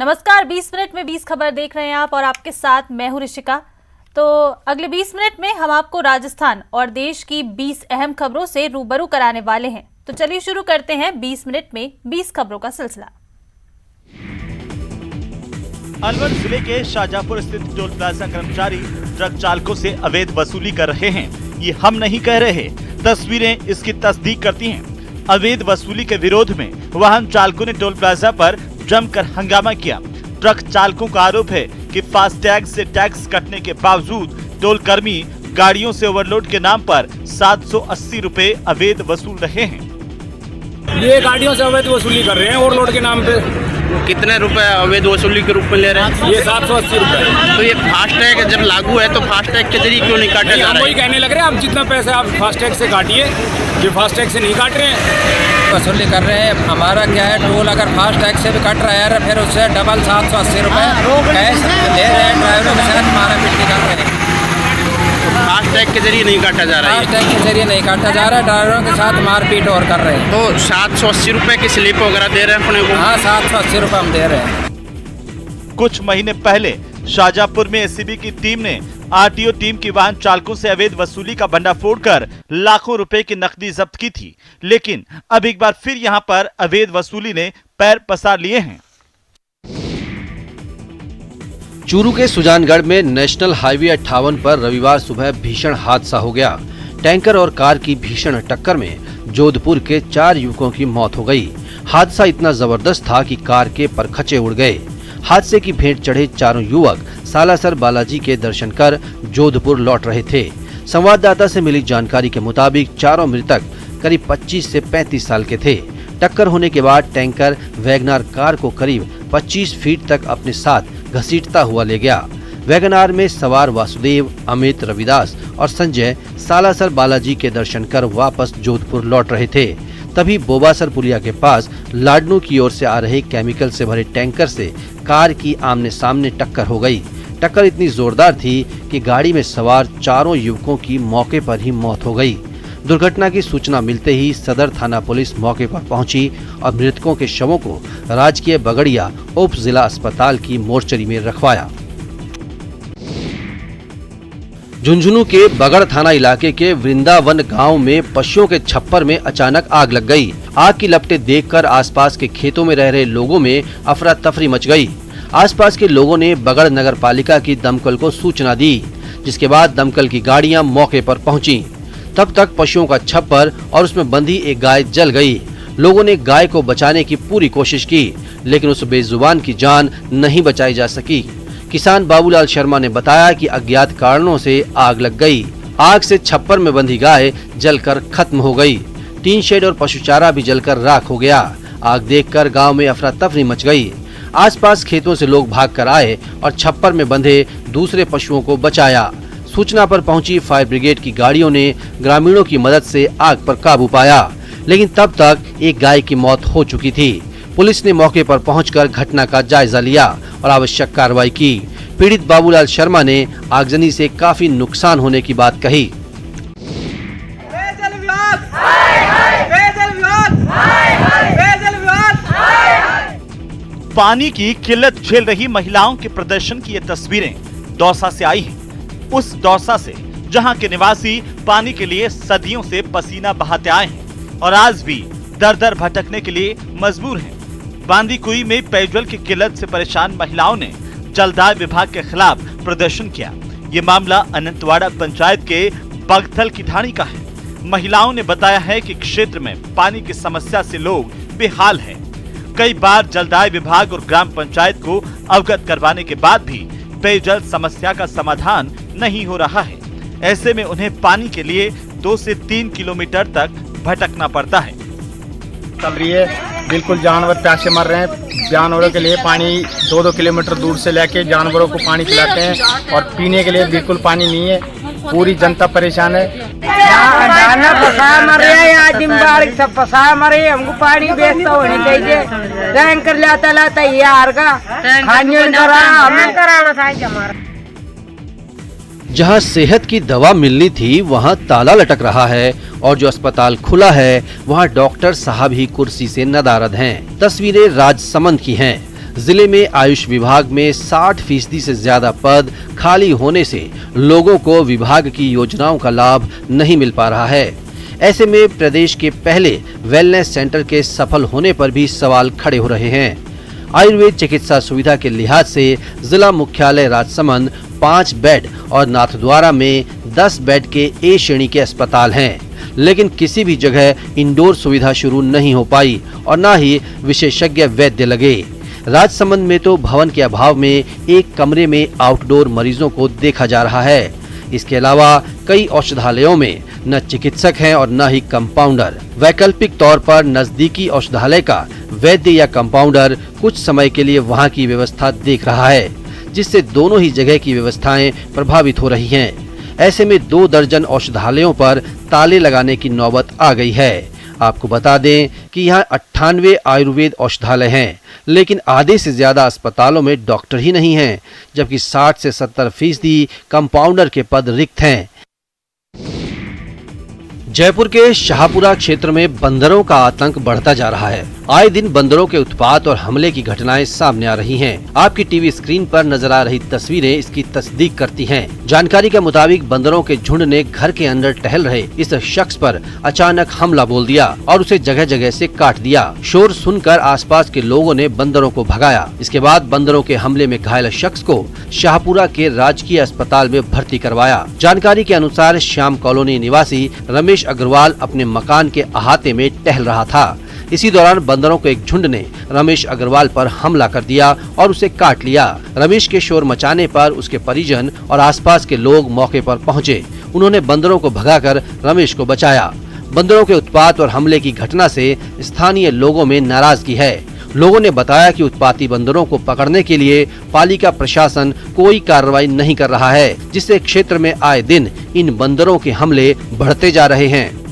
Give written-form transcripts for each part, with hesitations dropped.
नमस्कार, 20 मिनट में 20 खबर देख रहे हैं आप और आपके साथ मैं हूं ऋषिका। तो अगले 20 मिनट में हम आपको राजस्थान और देश की 20 अहम खबरों से रूबरू कराने वाले हैं। तो चलिए शुरू करते हैं 20 मिनट में 20 खबरों का सिलसिला। अलवर जिले के शाहजहांपुर स्थित टोल प्लाजा कर्मचारी ट्रक चालकों से अवैध वसूली कर रहे हैं। ये हम नहीं कह रहे, तस्वीरें इसकी तस्दीक करती हैं। अवैध वसूली के विरोध में वाहन चालकों ने टोल प्लाजा पर जमकर हंगामा किया। ट्रक चालकों का आरोप है कि फास्टैग से टैक्स कटने के बावजूद टोल कर्मी गाड़ियों से ओवरलोड के नाम पर 780 रुपए अवैध वसूल रहे हैं। ये गाड़ियों से अवैध वसूली कर रहे हैं ओवरलोड के नाम पे। कितने रुपए अवैध वसूली के रूप में ले रहे हैं? ये 780 रुपए। तो ये फास्टैग जब लागू है तो फास्टैग के जरिए क्यों नहीं काटा जा रहा है? वही कहने लग रहे हैं, आप जितना पैसा आप फास्टैग से काटिए, ये फास्टैग से नहीं काट रहे हैं। वसूली कर रहे हैं। हमारा क्या है, टोल अगर फास्टैग से भी कट रहा है फिर उससे डबल 780 रुपए कैश ले रहे हैं। ड्राइवरों के साथ मारा पिटी कर रहे हैं। फास्टैग के जरिए नहीं काटा जा रहा है? फास्टैग के जरिए नहीं काटा जा रहा है, ड्राइवरों के साथ मारपीट और कर रहे हैं। तो 780 रुपए की स्लिप वगैरह दे रहे हैं अपने को? हाँ, 780 रुपए हम दे रहे हैं। कुछ महीने पहले शाहजहांपुर में एसीबी की टीम ने आरटीओ टीम की वाहन चालकों से अवैध वसूली का भंडाफोड़ कर लाखों रुपए की नकदी जब्त की थी। लेकिन अब एक बार फिर यहां पर अवैध वसूली ने पैर पसार लिए हैं। चूरू के सुजानगढ़ में नेशनल हाईवे 58 पर रविवार सुबह भीषण हादसा हो गया। टैंकर और कार की भीषण टक्कर में जोधपुर के 4 युवकों की मौत हो गई। हादसा इतना जबरदस्त था कि कार के परखचे उड़ गए। हादसे की भेंट चढ़े चारों युवक सालासर बालाजी के दर्शन कर जोधपुर लौट रहे थे। संवाददाता से मिली जानकारी के मुताबिक चारों मृतक करीब 25 से 35 साल के थे। टक्कर होने के बाद टैंकर वैगनार कार को करीब 25 फीट तक अपने साथ घसीटता हुआ ले गया। वैगनार में सवार वासुदेव, अमित, रविदास और संजय सालासर बालाजी के दर्शन कर वापस जोधपुर लौट रहे थे। तभी बोबासर पुलिया के पास लाडनू की ओर से आ रहे केमिकल से भरे टैंकर से कार की आमने सामने टक्कर हो गई। टक्कर इतनी जोरदार थी कि गाड़ी में सवार चारों युवकों की मौके पर ही मौत हो गई। दुर्घटना की सूचना मिलते ही सदर थाना पुलिस मौके पर पहुंची और मृतकों के शवों को राजकीय बगड़िया उप जिला अस्पताल की मोर्चरी में रखवाया। झुंझुनू के बगड़ थाना इलाके के वृंदावन गांव में पशुओं के छप्पर में अचानक आग लग गई। आग की लपटें देखकर आसपास के खेतों में रह रहे लोगों में अफरा तफरी मच गई। आसपास के लोगों ने बगड़ नगर पालिका की दमकल को सूचना दी, जिसके बाद दमकल की गाड़ियां मौके पर पहुंची। तब तक पशुओं का छप्पर और उसमें बंधी एक गाय जल गई। लोगों ने गाय को बचाने की पूरी कोशिश की, लेकिन उस बेजुबान की जान नहीं बचाई जा सकी। किसान बाबूलाल शर्मा ने बताया कि अज्ञात कारणों से आग लग गई। आग से छप्पर में बंधी गाय जलकर खत्म हो गई। टीन शेड और पशुचारा भी जलकर राख हो गया। आग देखकर गांव में अफरा तफरी मच गई। आसपास खेतों से लोग भागकर आए और छप्पर में बंधे दूसरे पशुओं को बचाया। सूचना पर पहुंची फायर ब्रिगेड की गाड़ियों ने ग्रामीणों की मदद से आग पर काबू पाया, लेकिन तब तक एक गाय की मौत हो चुकी थी। पुलिस ने मौके पर पहुंचकर घटना का जायजा लिया और आवश्यक कार्रवाई की। पीड़ित बाबूलाल शर्मा ने आगजनी से काफी नुकसान होने की बात कही। पानी की किल्लत झेल रही महिलाओं के प्रदर्शन की ये तस्वीरें दौसा से आई हैं। उस दौसा से जहां के निवासी पानी के लिए सदियों से पसीना बहाते आए हैं और आज भी दर दर भटकने के लिए मजबूर हैं। बांदीकुई में पेयजल की किल्लत से परेशान महिलाओं ने जलदाय विभाग के खिलाफ प्रदर्शन किया। ये मामला अनंतवाड़ा पंचायत के बगथल की ढाणी का है। महिलाओं ने बताया है कि क्षेत्र में पानी की समस्या से लोग बेहाल हैं। कई बार जलदाय विभाग और ग्राम पंचायत को अवगत करवाने के बाद भी पेयजल समस्या का समाधान नहीं हो रहा है। ऐसे में उन्हें पानी के लिए 2 से 3 किलोमीटर तक भटकना पड़ता है। चल रही है, बिल्कुल जानवर प्यासे मर रहे हैं। जानवरों के लिए पानी 2-2 किलोमीटर दूर से लेके जानवरों को पानी पिलाते हैं और पीने के लिए बिल्कुल पानी नहीं है। पूरी जनता परेशान है। हमको पानी व्यवस्था होनी चाहिए। टैंकर लाता यार का कराना चाहिए हमारा। जहां सेहत की दवा मिलनी थी वहां ताला लटक रहा है और जो अस्पताल खुला है वहां डॉक्टर साहब ही कुर्सी से नदारद हैं। तस्वीरें राजसमंद की हैं। जिले में आयुष विभाग में 60% से ज्यादा पद खाली होने से लोगों को विभाग की योजनाओं का लाभ नहीं मिल पा रहा है। ऐसे में प्रदेश के पहले वेलनेस सेंटर के सफल होने पर भी सवाल खड़े हो रहे हैं। आयुर्वेद चिकित्सा सुविधा के लिहाज से जिला मुख्यालय राजसमंद 5 बेड और नाथद्वारा में 10 बेड के ए श्रेणी के अस्पताल हैं, लेकिन किसी भी जगह इंडोर सुविधा शुरू नहीं हो पाई और न ही विशेषज्ञ वैद्य लगे। राजसमंद में तो भवन के अभाव में एक कमरे में आउटडोर मरीजों को देखा जा रहा है। इसके अलावा कई औषधालयों में न चिकित्सक हैं और न ही कंपाउंडर। वैकल्पिक तौर पर नजदीकी औषधालय का वैद्य या कंपाउंडर कुछ समय के लिए वहां की व्यवस्था देख रहा है, जिससे दोनों ही जगह की व्यवस्थाएं प्रभावित हो रही हैं। ऐसे में 2 दर्जन औषधालयों पर ताले लगाने की नौबत आ गई है। आपको बता दें कि यहाँ 98 आयुर्वेद औषधालय हैं, लेकिन आधे से ज्यादा अस्पतालों में डॉक्टर ही नहीं हैं, जबकि 60 से 70% कंपाउंडर के पद रिक्त हैं। जयपुर के शाहपुरा क्षेत्र में बंदरों का आतंक बढ़ता जा रहा है। आए दिन बंदरों के उत्पात और हमले की घटनाएं सामने आ रही हैं। आपकी टीवी स्क्रीन पर नजर आ रही तस्वीरें इसकी तस्दीक करती हैं। जानकारी के मुताबिक बंदरों के झुंड ने घर के अंदर टहल रहे इस शख्स पर अचानक हमला बोल दिया और उसे जगह जगह से काट दिया। शोर सुनकर आसपास के लोगों ने बंदरों को भगाया। इसके बाद बंदरों के हमले में घायल शख्स को शाहपुरा के राजकीय अस्पताल में भर्ती करवाया। जानकारी के अनुसार श्याम कॉलोनी निवासी रमेश अग्रवाल अपने मकान के अहाते में टहल रहा था। इसी दौरान बंदरों के एक झुंड ने रमेश अग्रवाल पर हमला कर दिया और उसे काट लिया। रमेश के शोर मचाने पर उसके परिजन और आसपास के लोग मौके पर पहुंचे। उन्होंने बंदरों को भगाकर रमेश को बचाया। बंदरों के उत्पात और हमले की घटना से स्थानीय लोगों में नाराजगी है। लोगों ने बताया कि उत्पाती बंदरों को पकड़ने के लिए पालिका प्रशासन कोई कार्रवाई नहीं कर रहा है, जिससे क्षेत्र में आए दिन इन बंदरों के हमले बढ़ते जा रहे हैं।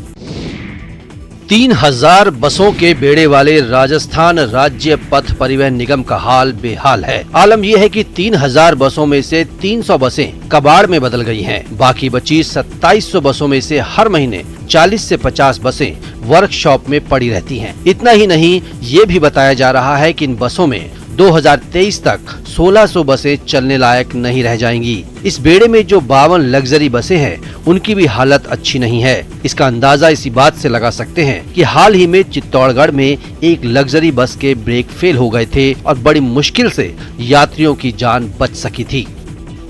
3000 बसों के बेड़े वाले राजस्थान राज्य पथ परिवहन निगम का हाल बेहाल है। आलम यह है कि 3000 बसों में से 300 बसें कबाड़ में बदल गई हैं। बाकी बची 2700 बसों में से हर महीने 40 से 50 बसें वर्कशॉप में पड़ी रहती हैं। इतना ही नहीं, ये भी बताया जा रहा है कि इन बसों में 2023 तक 1600 बसें चलने लायक नहीं रह जाएंगी। इस बेड़े में जो 52 लग्जरी बसें हैं, उनकी भी हालत अच्छी नहीं है। इसका अंदाजा इसी बात से लगा सकते हैं कि हाल ही में चित्तौड़गढ़ में एक लग्जरी बस के ब्रेक फेल हो गए थे और बड़ी मुश्किल से यात्रियों की जान बच सकी थी।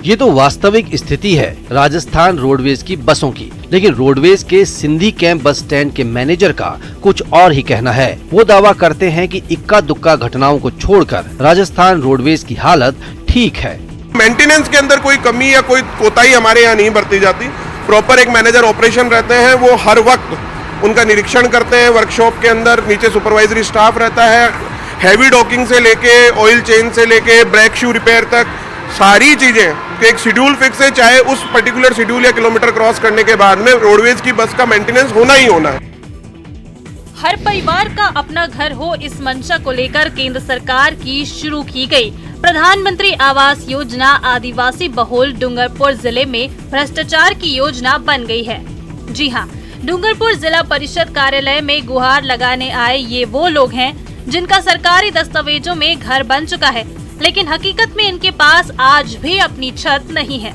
ये तो वास्तविक स्थिति है राजस्थान रोडवेज की बसों की, लेकिन रोडवेज के सिंधी कैंप बस स्टैंड के मैनेजर का कुछ और ही कहना है। वो दावा करते हैं कि इक्का दुक्का घटनाओं को छोड़कर राजस्थान रोडवेज की हालत ठीक है। मेंटेनेंस के अंदर कोई कमी या कोई कोताही हमारे यहाँ नहीं बरती जाती। प्रॉपर एक मैनेजर ऑपरेशन रहते हैं, वो हर वक्त उनका निरीक्षण करते हैं। वर्कशॉप के अंदर नीचे सुपरवाइजरी स्टाफ रहता है। हैवी डॉकिंग से लेके ऑयल चेंज से लेके ब्रेक शू रिपेयर तक सारी चीजें एक शेड्यूल फिक्स है। चाहे उस पर्टिकुलर शेड्यूल या किलोमीटर क्रॉस करने के बाद में रोडवेज की बस का मेंटेनेंस होना ही होना है। हर परिवार का अपना घर हो, इस मंशा को लेकर केंद्र सरकार की शुरू की गई प्रधानमंत्री आवास योजना आदिवासी बहुल डूंगरपुर जिले में भ्रष्टाचार की योजना बन गई है। जी हां, डूंगरपुर जिला परिषद कार्यालय में गुहार लगाने आए ये वो लोग हैं जिनका सरकारी दस्तावेजों में घर बन चुका है, लेकिन हकीकत में इनके पास आज भी अपनी छत नहीं है।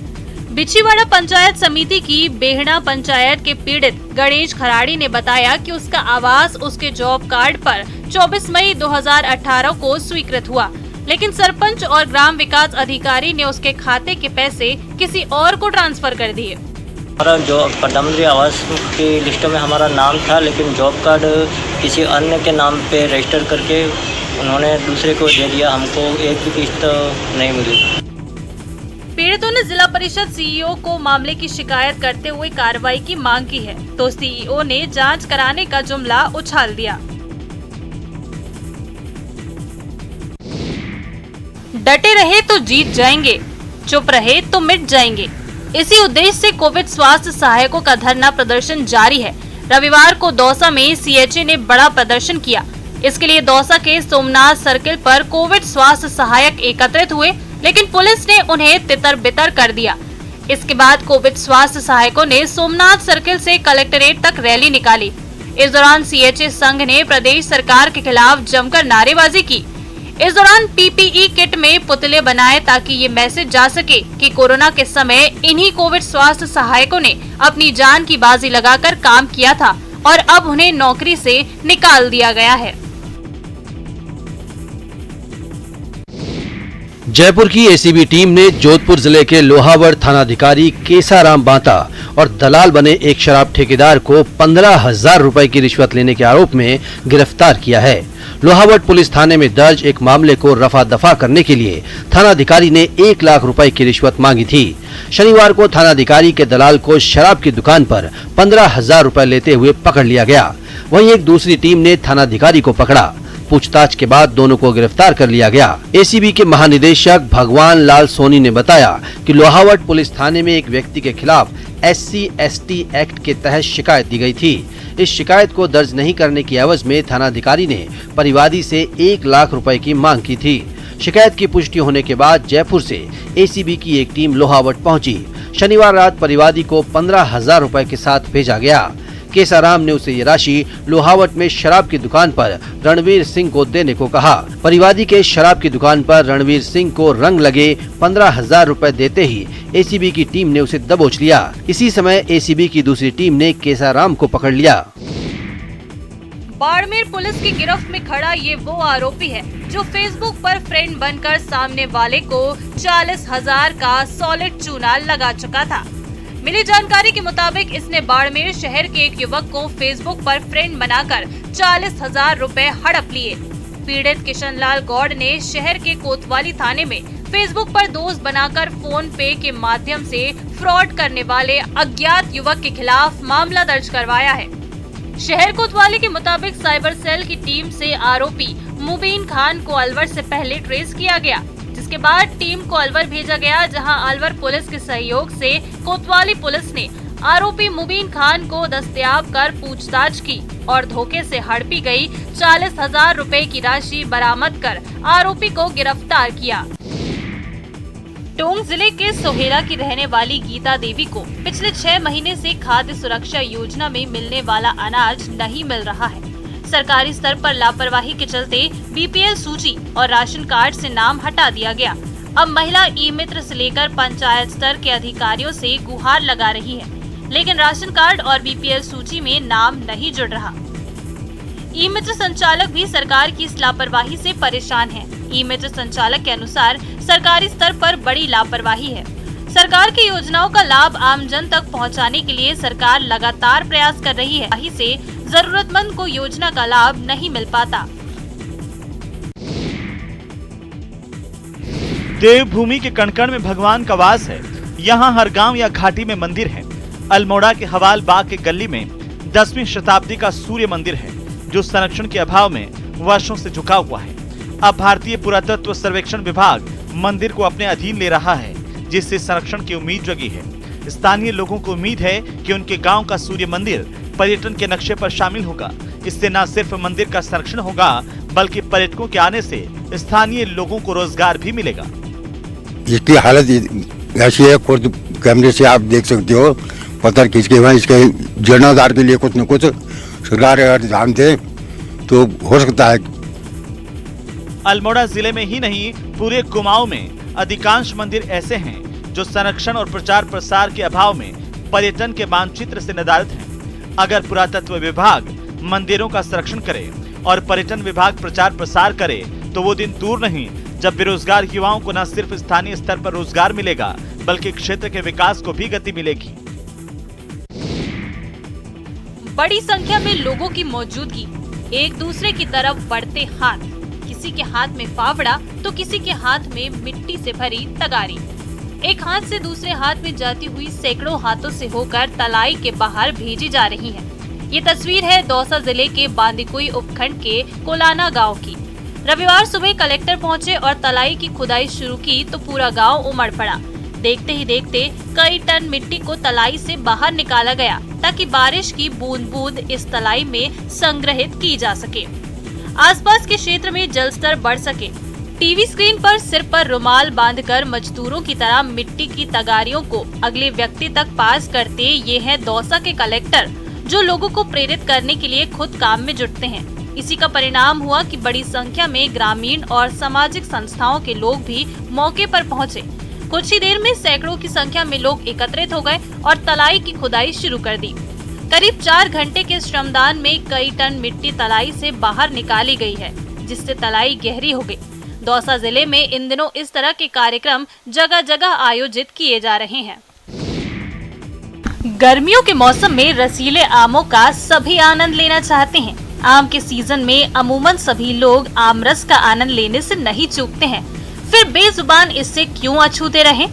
बिछीवाड़ा पंचायत समिति की बेहड़ा पंचायत के पीड़ित गणेश खराड़ी ने बताया कि उसका आवास उसके जॉब कार्ड पर 24 मई 2018 को स्वीकृत हुआ, लेकिन सरपंच और ग्राम विकास अधिकारी ने उसके खाते के पैसे किसी और को ट्रांसफर कर दिए। हमारा जो प्रधानमंत्री आवास की लिस्टों में हमारा नाम था, लेकिन जॉब कार्ड किसी अन्य के नाम पे रजिस्टर करके उन्होंने दूसरे को दे दिया। हमको एक भी किस्त नहीं मिली। पीड़ितों ने जिला परिषद सीईओ को मामले की शिकायत करते हुए कार्रवाई की मांग की है, तो सीईओ ने जांच कराने का जुमला उछाल दिया। डटे रहे तो जीत जाएंगे, चुप रहे तो मिट जाएंगे। इसी उद्देश्य से कोविड स्वास्थ्य सहायकों का धरना प्रदर्शन जारी है। रविवार को दौसा में सीएचए ने बड़ा प्रदर्शन किया। इसके लिए दौसा के सोमनाथ सर्किल पर कोविड स्वास्थ्य सहायक एकत्रित हुए, लेकिन पुलिस ने उन्हें तितर बितर कर दिया। इसके बाद कोविड स्वास्थ्य सहायकों ने सोमनाथ सर्किल से कलेक्ट्रेट तक रैली निकाली। इस दौरान सीएचए संघ ने प्रदेश सरकार के खिलाफ जमकर नारेबाजी की। इस दौरान पीपीई किट में पुतले बनाए ताकि ये मैसेज जा सके कि कोरोना के समय इन्हीं कोविड स्वास्थ्य सहायकों ने अपनी जान की बाजी लगाकर काम किया था और अब उन्हें नौकरी से निकाल दिया गया है। जयपुर की एसीबी टीम ने जोधपुर जिले के लोहावड़ थानाधिकारी केसाराम बांता और दलाल बने एक शराब ठेकेदार को 15,000 रुपए की रिश्वत लेने के आरोप में गिरफ्तार किया है। लोहावड़ पुलिस थाने में दर्ज एक मामले को रफा दफा करने के लिए थानाधिकारी ने 1 लाख रुपए की रिश्वत मांगी थी। शनिवार को थानाधिकारी के दलाल को शराब की दुकान पर 15,000 रुपए लेते हुए पकड़ लिया गया। वहीं एक दूसरी टीम ने थानाधिकारी को पकड़ा। पूछताछ के बाद दोनों को गिरफ्तार कर लिया गया। एसीबी के महानिदेशक भगवान लाल सोनी ने बताया कि लोहावड़ पुलिस थाने में एक व्यक्ति के खिलाफ SC/ST एक्ट के तहत शिकायत दी गई थी। इस शिकायत को दर्ज नहीं करने की एवज में थानाधिकारी ने परिवादी से 1 लाख रुपए की मांग की थी। शिकायत की पुष्टि होने के बाद जयपुर से एसीबी की एक टीम लोहावड़ पहुंची। शनिवार रात परिवादी को 15,000 रुपए के साथ भेजा गया। केसाराम ने उसे ये राशि लोहावट में शराब की दुकान पर रणवीर सिंह को देने को कहा। परिवादी के शराब की दुकान पर रणवीर सिंह को रंग लगे 15,000 रुपए देते ही एसीबी की टीम ने उसे दबोच लिया। इसी समय एसीबी की दूसरी टीम ने केसाराम को पकड़ लिया। बाड़मेर पुलिस की गिरफ्त में खड़ा ये वो आरोपी है जो फेसबुक पर फ्रेंड बनकर सामने वाले को 40,000 का सॉलिड चूना लगा चुका था। मिली जानकारी के मुताबिक इसने बाड़मेर शहर के एक युवक को फेसबुक पर फ्रेंड बनाकर 40,000 रुपए हड़प लिए। पीड़ित किशन लाल गौड़ ने शहर के कोतवाली थाने में फेसबुक पर दोस्त बनाकर फोन पे के माध्यम से फ्रॉड करने वाले अज्ञात युवक के खिलाफ मामला दर्ज करवाया है। शहर कोतवाली के मुताबिक साइबर सेल की टीम से आरोपी मुबीन खान को अलवर से पहले ट्रेस किया गया, जिसके बाद टीम को अलवर भेजा गया, जहां अलवर पुलिस के सहयोग से कोतवाली पुलिस ने आरोपी मुबीन खान को दस्तयाब कर पूछताछ की और धोखे से हड़पी गई 40,000 रुपए की राशि बरामद कर आरोपी को गिरफ्तार किया। टोंक जिले के सोहेला की रहने वाली गीता देवी को पिछले 6 महीने से खाद्य सुरक्षा योजना में मिलने वाला अनाज नहीं मिल रहा है। सरकारी स्तर पर लापरवाही के चलते बीपीएल सूची और राशन कार्ड से नाम हटा दिया गया। अब महिला ई मित्र से लेकर पंचायत स्तर के अधिकारियों से गुहार लगा रही है, लेकिन राशन कार्ड और बीपीएल सूची में नाम नहीं जुड़ रहा। ई मित्र संचालक भी सरकार की इस लापरवाही से परेशान है। ई मित्र संचालक के अनुसार सरकारी स्तर पर बड़ी लापरवाही है। सरकार की योजनाओं का लाभ आमजन तक पहुंचाने के लिए सरकार लगातार प्रयास कर रही है, वहीं से जरूरतमंद को योजना का लाभ नहीं मिल पाता। देवभूमि के कण-कण में भगवान का वास है। यहाँ हर गांव या घाटी में मंदिर है। अल्मोड़ा के हवाल बाग के गली में 10वीं शताब्दी का सूर्य मंदिर है, जो संरक्षण के अभाव में वर्षों से झुका हुआ है। अब भारतीय पुरातत्व सर्वेक्षण विभाग मंदिर को अपने अधीन ले रहा है, जिससे संरक्षण की उम्मीद जगी है। स्थानीय लोगों को उम्मीद है कि उनके गांव का सूर्य मंदिर पर्यटन के नक्शे पर शामिल होगा। इससे न सिर्फ मंदिर का संरक्षण होगा, बल्कि पर्यटकों के आने से स्थानीय लोगों को रोजगार भी मिलेगा। इसकी हालत ऐसी है, खुद कैमरे से आप देख सकते हो, पत्थर खींच के इसके जीर्णोद्धार के लिए कुछ न कुछ सरकार अगर ध्यान दे तो हो सकता है। अल्मोड़ा जिले में ही नहीं, पूरे कुमाऊं में अधिकांश मंदिर ऐसे हैं जो संरक्षण और प्रचार प्रसार के अभाव में पर्यटन के मानचित्र से नदारद हैं। अगर पुरातत्व विभाग मंदिरों का संरक्षण करे और पर्यटन विभाग प्रचार प्रसार करे तो वो दिन दूर नहीं जब बेरोजगार युवाओं को न सिर्फ स्थानीय स्तर पर रोजगार मिलेगा, बल्कि क्षेत्र के विकास को भी गति मिलेगी। बड़ी संख्या में लोगों की मौजूदगी, एक दूसरे की तरफ बढ़ते हाथ, किसी के हाथ में फावड़ा तो किसी के हाथ में मिट्टी से भरी तगारी, एक हाथ से दूसरे हाथ में जाती हुई सैकड़ों हाथों से होकर तलाई के बाहर भेजी जा रही है। ये तस्वीर है दौसा जिले के बांदीकुई उपखंड के कोलाना गांव की। रविवार सुबह कलेक्टर पहुंचे और तलाई की खुदाई शुरू की तो पूरा गांव उमड़ पड़ा। देखते ही देखते कई टन मिट्टी को तलाई से बाहर निकाला गया ताकि बारिश की बूंद बूंद इस तलाई में संग्रहित की जा सके, आसपास के क्षेत्र में जल स्तर बढ़ सके। टीवी स्क्रीन पर सिर पर रुमाल बांधकर मजदूरों की तरह मिट्टी की तगारियों को अगले व्यक्ति तक पास करते ये हैं दौसा के कलेक्टर, जो लोगों को प्रेरित करने के लिए खुद काम में जुटते हैं। इसी का परिणाम हुआ कि बड़ी संख्या में ग्रामीण और सामाजिक संस्थाओं के लोग भी मौके पर पहुंचे। कुछ ही देर में सैकड़ों की संख्या में लोग एकत्रित हो गए और तलाई की खुदाई शुरू कर दी। करीब 4 घंटे के श्रमदान में कई टन मिट्टी तलाई से बाहर निकाली गई है, जिससे तलाई गहरी हो गई। दौसा जिले में इन दिनों इस तरह के कार्यक्रम जगह जगह आयोजित किए जा रहे हैं। गर्मियों के मौसम में रसीले आमों का सभी आनंद लेना चाहते हैं। आम के सीजन में अमूमन सभी लोग आम रस का आनंद लेने से नहीं चूकते हैं, फिर बेजुबान इससे क्यों अछूते रहें?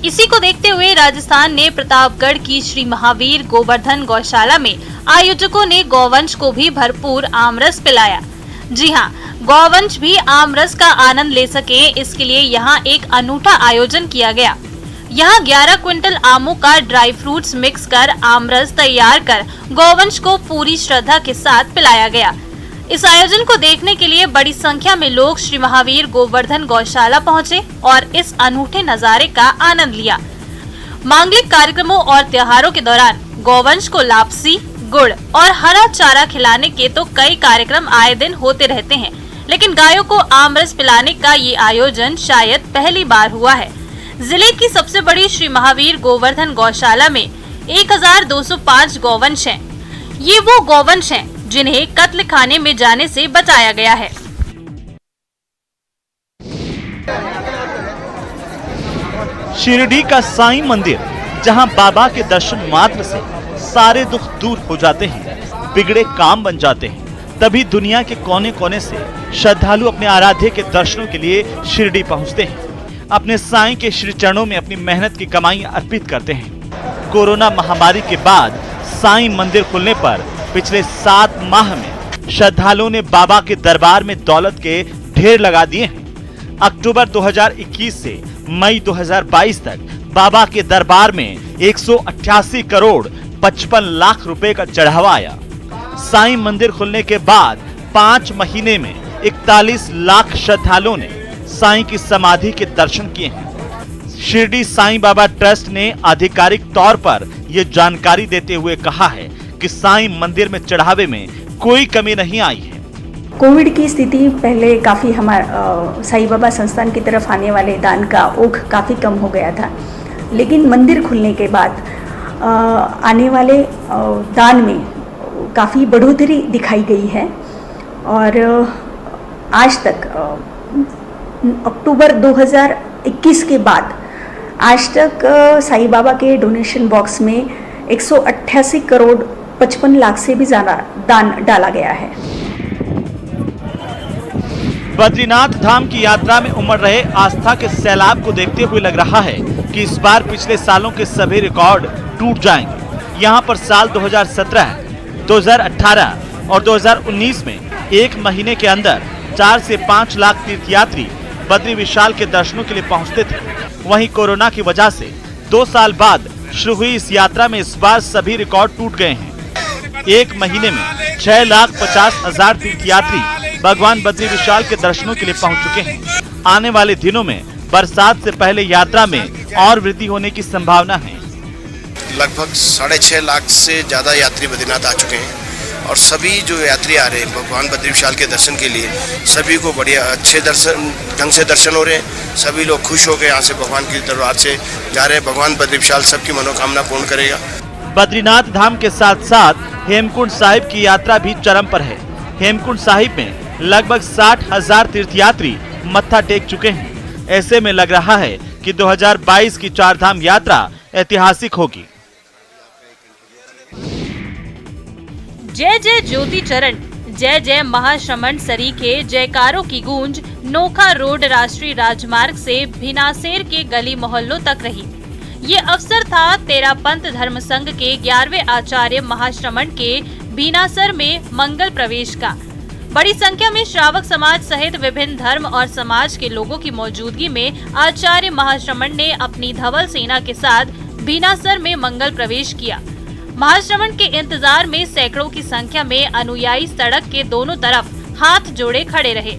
इसी को देखते हुए राजस्थान ने प्रतापगढ़ की श्री महावीर गोवर्धन गौशाला में आयोजकों ने गौवंश को भी भरपूर आमरस पिलाया। जी हां, गौवंश भी आमरस का आनंद ले सके, इसके लिए यहां एक अनूठा आयोजन किया गया। यहां 11 क्विंटल आमों का ड्राई फ्रूट्स मिक्स कर आमरस तैयार कर गौवंश को पूरी श्रद्धा के साथ पिलाया गया। इस आयोजन को देखने के लिए बड़ी संख्या में लोग श्री महावीर गोवर्धन गौशाला पहुंचे और इस अनूठे नजारे का आनंद लिया। मांगलिक कार्यक्रमों और त्योहारों के दौरान गौवंश को लापसी, गुड़ और हरा चारा खिलाने के तो कई कार्यक्रम आए दिन होते रहते हैं, लेकिन गायों को आमरस पिलाने का ये आयोजन शायद पहली बार हुआ है। जिले की सबसे बड़ी श्री महावीर गोवर्धन गौशाला में 1205 गौवंश हैं। ये वो गौवंश हैं जिन्हें कत्ल खाने में जाने से बचाया गया है। शिरडी का साईं मंदिर, जहां बाबा के दर्शन मात्र से सारे दुख दूर हो जाते हैं, बिगड़े काम बन जाते हैं। तभी दुनिया के कोने कोने से श्रद्धालु अपने आराध्य के दर्शनों के लिए शिरडी पहुंचते हैं। अपने साईं के श्री चरणों में अपनी मेहनत की कमाई अर्पित करते हैं। कोरोना महामारी के बाद साईं मंदिर खुलने पर पिछले 7 माह में श्रद्धालुओं ने बाबा के दरबार में दौलत के ढेर लगा दिए हैं। अक्टूबर 2021 से मई 2022 तक बाबा के दरबार में 188 करोड़ 55 लाख रुपए का चढ़ावा आया। साईं मंदिर खुलने के बाद 5 महीने में 41 लाख श्रद्धालुओं ने साईं की समाधि के दर्शन किए हैं। शिरडी साईं बाबा ट्रस्ट ने आधिकारिक तौर पर यह जानकारी देते हुए कहा है कि साईं मंदिर में चढ़ावे में कोई कमी नहीं आई है। कोविड की स्थिति पहले काफ़ी हमारा साईं बाबा संस्थान की तरफ आने वाले दान का ओघ काफ़ी कम हो गया था, लेकिन मंदिर खुलने के बाद आने वाले दान में काफ़ी बढ़ोतरी दिखाई गई है। और आज तक अक्टूबर 2021 के बाद आज तक साईं बाबा के डोनेशन बॉक्स में 188 करोड़ 55 लाख से भी ज़्यादा दान डाला गया है। बद्रीनाथ धाम की यात्रा में उमड़ रहे आस्था के सैलाब को देखते हुए लग रहा है कि इस बार पिछले सालों के सभी रिकॉर्ड टूट जाएंगे। यहाँ पर साल 2017, 2018 और 2019 में एक महीने के अंदर 4 से 5 लाख तीर्थयात्री बद्री विशाल के दर्शनों के लिए पहुंचते थे। वहीं कोरोना की वजह से 2 साल बाद शुरू हुई इस यात्रा में इस बार सभी रिकॉर्ड टूट गए हैं। एक महीने में 6,50,000 तीर्थयात्री भगवान बद्री विशाल के दर्शनों के लिए पहुंच चुके हैं। आने वाले दिनों में बरसात से पहले यात्रा में और वृद्धि होने की संभावना है। लगभग 6.5 लाख से ज्यादा यात्री बद्रीनाथ आ चुके हैं और सभी जो यात्री आ रहे हैं भगवान बद्री विशाल के दर्शन के लिए, सभी को बढ़िया अच्छे ढंग से दर्शन हो रहे हैं। सभी लोग खुश हो गए यहाँ से भगवान की दरबार से जा रहे हैं। भगवान बद्री विशाल सबकी मनोकामना पूर्ण करेगा। बद्रीनाथ धाम के साथ साथ हेमकुंड साहिब की यात्रा भी चरम पर है। हेमकुंड साहिब में लगभग 60,000 तीर्थयात्री मत्था टेक चुके हैं। ऐसे में लग रहा है कि 2022 की 4 धाम यात्रा ऐतिहासिक होगी। जय जय ज्योति चरण, जय जय महाश्रमण सरी के जयकारों की गूंज नोखा रोड राष्ट्रीय राजमार्ग से भिनासेर के गली मोहल्लों तक रही। ये अवसर था तेरापंथ धर्म संघ के 11वें आचार्य महाश्रमण के भिनासर में मंगल प्रवेश का। बड़ी संख्या में श्रावक समाज सहित विभिन्न धर्म और समाज के लोगों की मौजूदगी में आचार्य महाश्रमण ने अपनी धवल सेना के साथ भिनासर में मंगल प्रवेश किया। महाश्रमण के इंतजार में सैकड़ों की संख्या में अनुयायी सड़क के दोनों तरफ हाथ जोड़े खड़े रहे।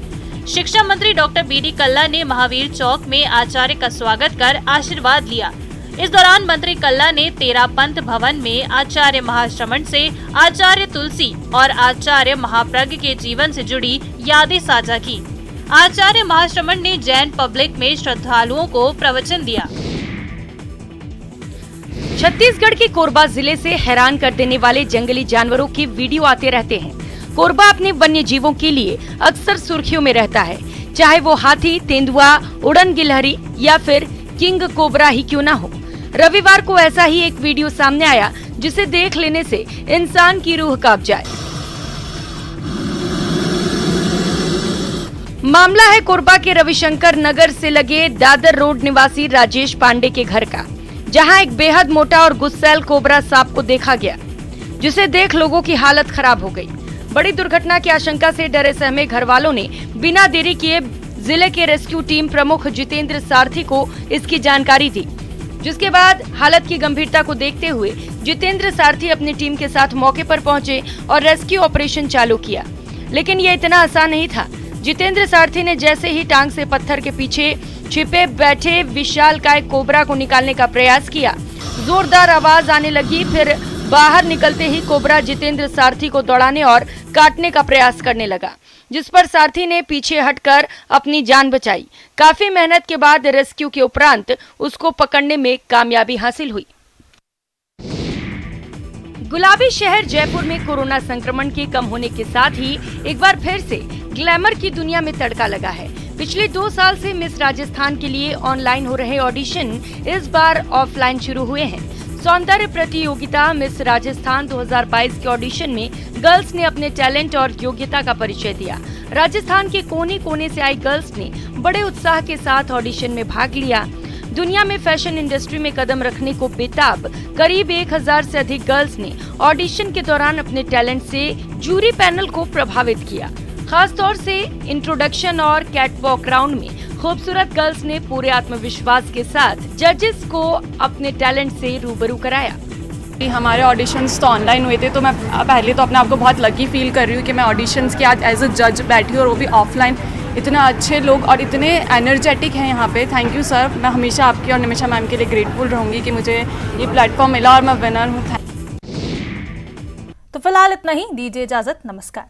शिक्षा मंत्री डॉक्टर बीडी कल्ला ने महावीर चौक में आचार्य का स्वागत कर आशीर्वाद लिया। इस दौरान मंत्री कल्ला ने तेरापंथ भवन में आचार्य महाश्रमण से आचार्य तुलसी और आचार्य महाप्रज्ञ के जीवन से जुड़ी यादें साझा की। आचार्य महाश्रमण ने जैन पब्लिक में श्रद्धालुओं को प्रवचन दिया। छत्तीसगढ़ के कोरबा जिले से हैरान कर देने वाले जंगली जानवरों की वीडियो आते रहते हैं। कोरबा अपने वन्य जीवों के लिए अक्सर सुर्खियों में रहता है, चाहे वो हाथी, तेंदुआ, उड़न गिलहरी या फिर किंग कोबरा ही क्यों ना हो। रविवार को ऐसा ही एक वीडियो सामने आया जिसे देख लेने से इंसान की रूह कांप जाए। मामला है कोरबा के रविशंकर नगर से लगे दादर रोड निवासी राजेश पांडे के घर का, जहां एक बेहद मोटा और गुस्सैल कोबरा सांप को देखा गया, जिसे देख लोगों की हालत खराब हो गई। बड़ी दुर्घटना की आशंका से डरे सहमे घर वालों ने बिना देरी किए जिले के रेस्क्यू टीम प्रमुख जितेंद्र सारथी को इसकी जानकारी दी, जिसके बाद हालत की गंभीरता को देखते हुए जितेंद्र सारथी अपनी टीम के साथ मौके पर पहुंचे और रेस्क्यू ऑपरेशन चालू किया। लेकिन ये इतना आसान नहीं था। जितेंद्र सारथी ने जैसे ही टांग से पत्थर के पीछे छिपे बैठे विशालकाय कोबरा को निकालने का प्रयास किया, जोरदार आवाज आने लगी। फिर बाहर निकलते ही कोबरा जितेंद्र सारथी को दौड़ाने और काटने का प्रयास करने लगा, जिस पर सारथी ने पीछे हटकर अपनी जान बचाई। काफी मेहनत के बाद रेस्क्यू के उपरांत उसको पकड़ने में कामयाबी हासिल हुई। गुलाबी शहर जयपुर में कोरोना संक्रमण के कम होने के साथ ही एक बार फिर से ग्लैमर की दुनिया में तड़का लगा है। पिछले 2 साल से मिस राजस्थान के लिए ऑनलाइन हो रहे ऑडिशन इस बार ऑफलाइन शुरू हुए हैं। सौंदर्य प्रतियोगिता मिस राजस्थान 2022 के ऑडिशन में गर्ल्स ने अपने टैलेंट और योग्यता का परिचय दिया। राजस्थान के कोने कोने से आई गर्ल्स ने बड़े उत्साह के साथ ऑडिशन में भाग लिया। दुनिया में फैशन इंडस्ट्री में कदम रखने को बेताब करीब 1000 से अधिक गर्ल्स ने ऑडिशन के दौरान अपने टैलेंट से जूरी पैनल को प्रभावित किया। खास तौर से इंट्रोडक्शन और कैटवॉक राउंड में खूबसूरत गर्ल्स ने पूरे आत्मविश्वास के साथ जजेस को अपने टैलेंट से रूबरू कराया। हमारे ऑडिशंस तो ऑनलाइन हुए थे, तो मैं पहले तो अपने आप को बहुत लकी फील कर रही हूँ कि मैं ऑडिशंस के आज एज अ जज बैठी हूँ और वो भी ऑफलाइन। इतना अच्छे लोग और इतने एनर्जेटिक हैं यहाँ पे। Thank you sir. मैं हमेशा आपकी और निमिषा मैम के लिए ग्रेटफुल रहूँगी कि मुझे ये प्लेटफॉर्म मिला और मैं विनर हूँ। तो फिलहाल इतना ही, दीजिए इजाजत, नमस्कार।